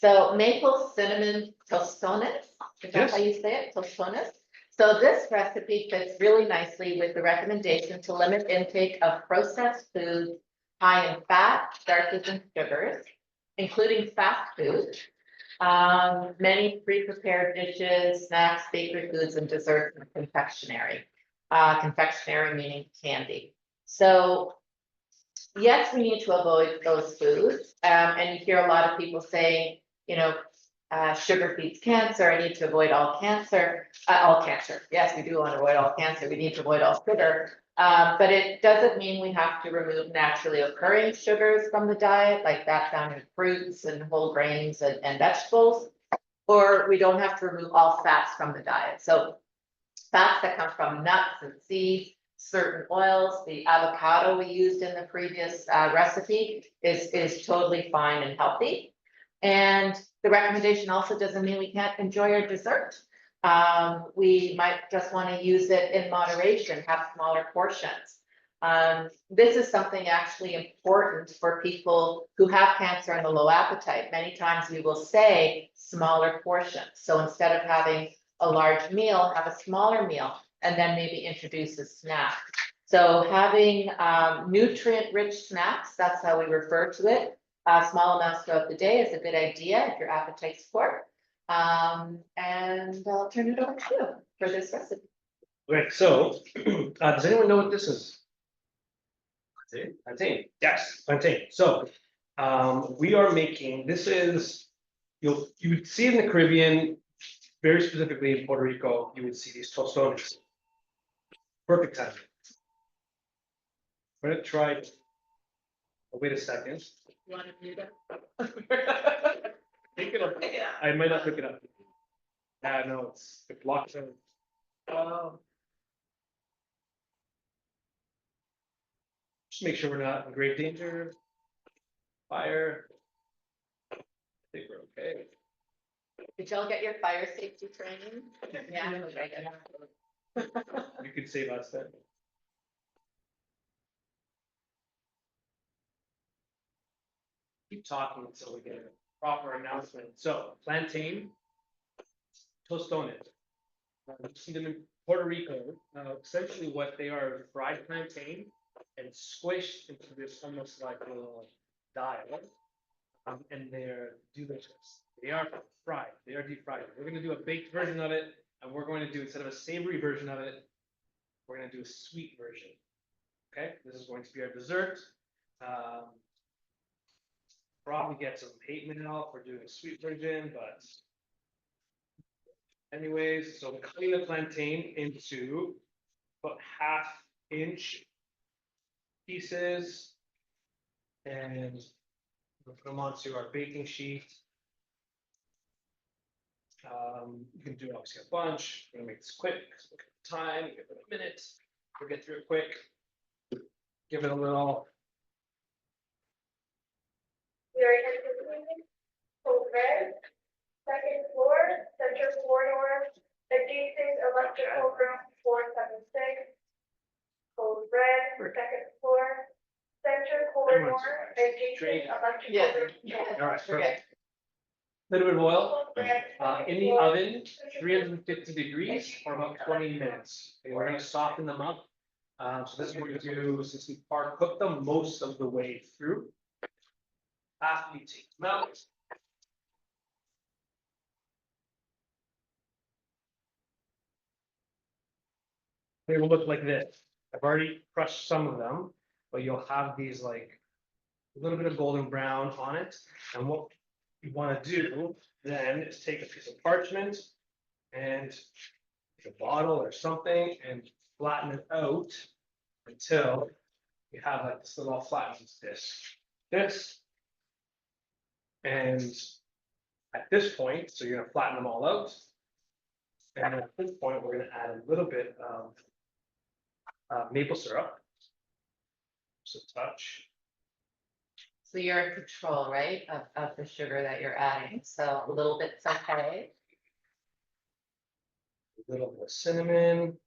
So maple cinnamon tostones, is that how you say it, tostones? So this recipe fits really nicely with the recommendation to limit intake of processed foods high in fat, starches, and sugars, including fast food, many pre-prepared dishes, snacks, bakery foods, and desserts, and confectionery. Confectionery meaning candy. So yes, we need to avoid those foods. And you hear a lot of people saying, you know, sugar feeds cancer. I need to avoid all cancer. All cancer. Yes, we do want to avoid all cancer. We need to avoid all sugar. But it doesn't mean we have to remove naturally occurring sugars from the diet, like that found in fruits and whole grains and vegetables, or we don't have to remove all fats from the diet. So fats that come from nuts and seeds, certain oils, the avocado we used in the previous recipe is totally fine and healthy. And the recommendation also doesn't mean we can't enjoy our dessert. We might just want to use it in moderation, have smaller portions. This is something actually important for people who have cancer and a low appetite. Many times we will say smaller portions. So instead of having a large meal, have a smaller meal, and then maybe introduce a snack. So having nutrient-rich snacks, that's how we refer to it, small amounts throughout the day is a good idea if your appetite's poor. And I'll turn it over to you for this recipe. Great. So, does anyone know what this is? Plantain. Yes, plantain. So, we are making. This is you would see in the Caribbean, very specifically in Puerto Rico, you would see these tostones. Perfect time. I'm gonna try. Oh, wait a second. You want to mute it? Pick it up. I might not pick it up. No, it blocks it. Just make sure we're not in grave danger. Fire. I think we're okay. Did y'all get your fire safety training? Yeah. You could save us then. Keep talking until we get a proper announcement. So, plantain, tostones. You see them in Puerto Rico. Essentially, what they are fried plantain and squished into this almost like a little dial. And they're delicious. They are fried. They are deep fried. We're going to do a baked version of it, and we're going to do, instead of a savory version of it, we're going to do a sweet version. Okay, this is going to be our dessert. Probably get some hate mail for doing a sweet version, but anyways, so I'm cutting the plantain into about 1/2 inch pieces, and we'll put them onto our baking sheet. You can do obviously a bunch. I'm gonna make this quick. Look at the time. Give it a minute. We'll get through it quick. Give it a little. Code red, second floor, center corridor, adjacent electrical room 476. Code red, second floor, center corridor, adjacent electrical room. All right. Okay. Little bit of oil. Code red, In the oven, 350 degrees for about 20 minutes. Okay, we're going to soften them up. So this is what we do since we cook them most of the way through. After you take them out. They will look like this. I've already crushed some of them, but you'll have these like a little bit of golden brown on it. And what you want to do then is take a piece of parchment and a bottle or something and flatten it out until you have like this little flattened this. And at this point, so you're gonna flatten them all out. And at this point, we're gonna add a little bit of maple syrup. Just a touch. So you're in control, right, of the sugar that you're adding, so a little bit's okay. A little bit of cinnamon.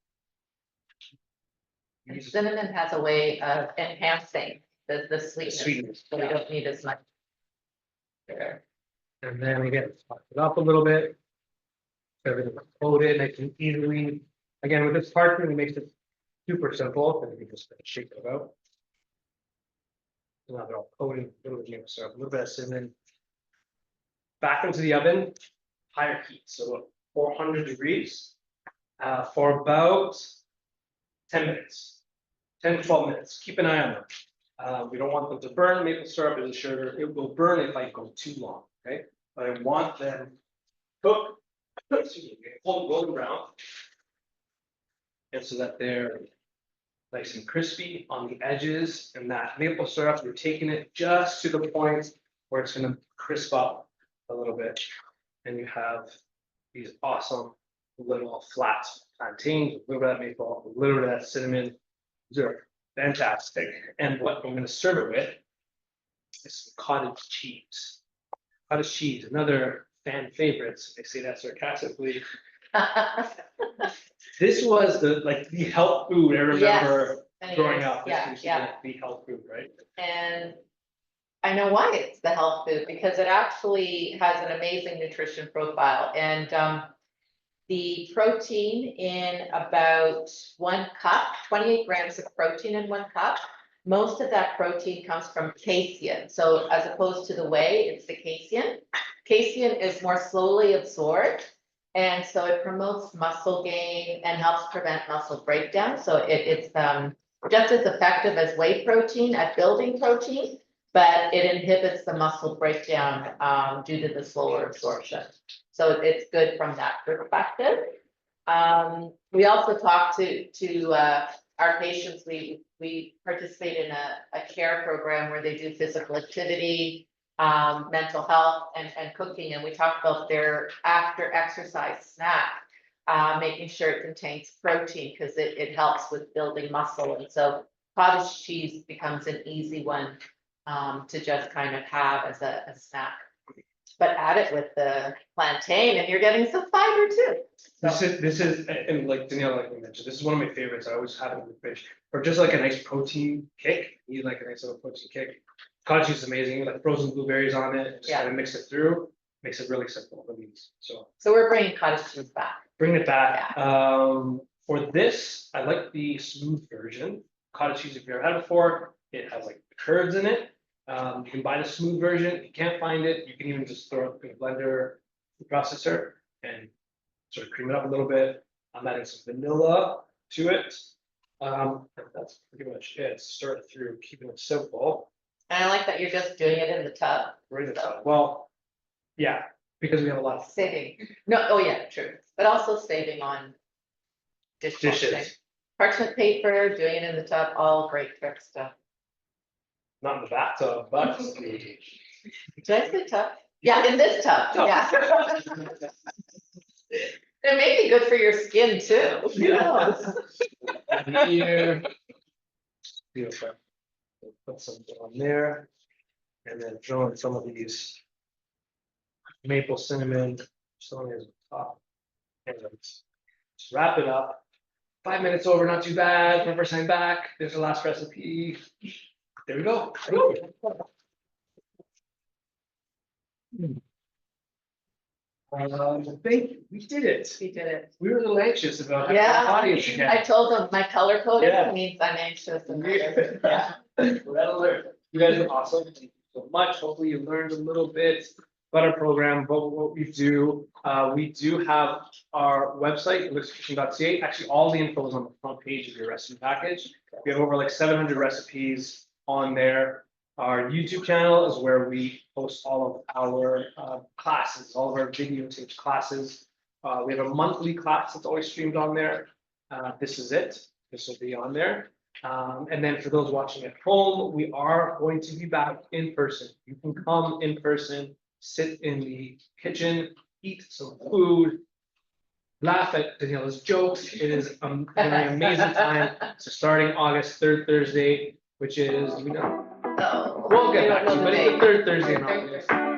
And cinnamon has a way of enhancing the sweetness, Sweetness, so we don't need as much sugar. And then again, pop it up a little bit. Everything coated, nice and easily. Again, with this parchment, it makes it super simple, and you can just shake it out. Now they're all coated, a little bit of maple syrup, a little bit of cinnamon. Back into the oven, higher heat, so 400 degrees, for about 10 minutes, 10 to 12 minutes. Keep an eye on them. We don't want them to burn. Maple syrup is a sugar. It will burn if I go too long, okay? But I want them cooked, excuse me, golden brown. And so that they're nice and crispy on the edges, and that maple syrup, you're taking it just to the point where it's gonna crisp up a little bit. And you have these awesome little flat plantains, a little bit of maple, a little bit of cinnamon. These are fantastic. And what I'm gonna serve it with is some cottage cheese. Cottage cheese, another fan favorite. I say that sarcastically. This was the health food I remember growing up. This Yeah, used to yeah. be the health food, right? And I know why it's the health food, because it actually has an amazing nutrition profile, and the protein in about 1 cup, 28 grams of protein in 1 cup. Most of that protein comes from casein. So as opposed to the whey, it's the casein. Casein is more slowly absorbed. And so it promotes muscle gain and helps prevent muscle breakdown. So it's just as effective as whey protein at building protein, but it inhibits the muscle breakdown due to the slower absorption. So it's good from that perspective. We also talk to our patients. We participate in a care program where they do physical activity, mental health, and cooking, and we talk about their after exercise snack, making sure it contains protein because it helps with building muscle. And so cottage cheese becomes an easy one to just kind of have as a snack. But add it with the plantain and you're getting some fiber too. This is, and like Danielle, like we mentioned, this is one of my favorites. I always have it with fish, or just like a nice protein kick. You need like a nice little protein kick. Cottage cheese is amazing. Like frozen blueberries on it, just kind of mix it through. Makes it really simple. So we're bringing cottage cheese back. Bring it back. For this, I like the smooth version. Cottage cheese, if you've ever had it before, it has like curds in it. You can buy the smooth version. If you can't find it, you can even just throw it in a blender, food processor, and sort of cream it up a little bit. I'm adding some vanilla to it. That's pretty much it. Stir it through, keeping it simple. And I like that you're just doing it in the tub. Right in the tub. Well, yeah, because we have a lot of Saving. No, oh yeah, true. But also saving on dishwashing. dishes. Parchment paper, doing it in the tub, all great trick stuff. Not in the bathtub, but Did I say tub? Yeah, in this tub, yeah. It may be good for your skin too. Who knows? Here. Beautiful. Put some on there. And then throw in some of these maple cinnamon, some is top. And let's just wrap it up. 5 minutes over, not too bad. My first time back. There's the last recipe. There we go. I think we did it. We did it. We were a little anxious about having Yeah, an audience again. I told them my color coded Yeah. means I'm anxious and We're yeah. Red alert. You guys are awesome. Thank you so much. Hopefully you learned a little bit about our program, about what we do. We do have our website, ELLICSR.ca. Actually, all the info is on the front page of your recipe package. We have over like 700 recipes on there. Our YouTube channel is where we post all of our classes, all of our videotaped classes. We have a monthly class that's always streamed on there. This is it. This will be on there. And then for those watching at home, we are going to be back in person. You can come in person, sit in the kitchen, eat some food, laugh at Daniela's jokes. It is a very amazing time. So starting August 3rd Thursday, which is, Oh, we'll get we back don't to you, know but the it's the date. third Thursday in Third August. Thursday.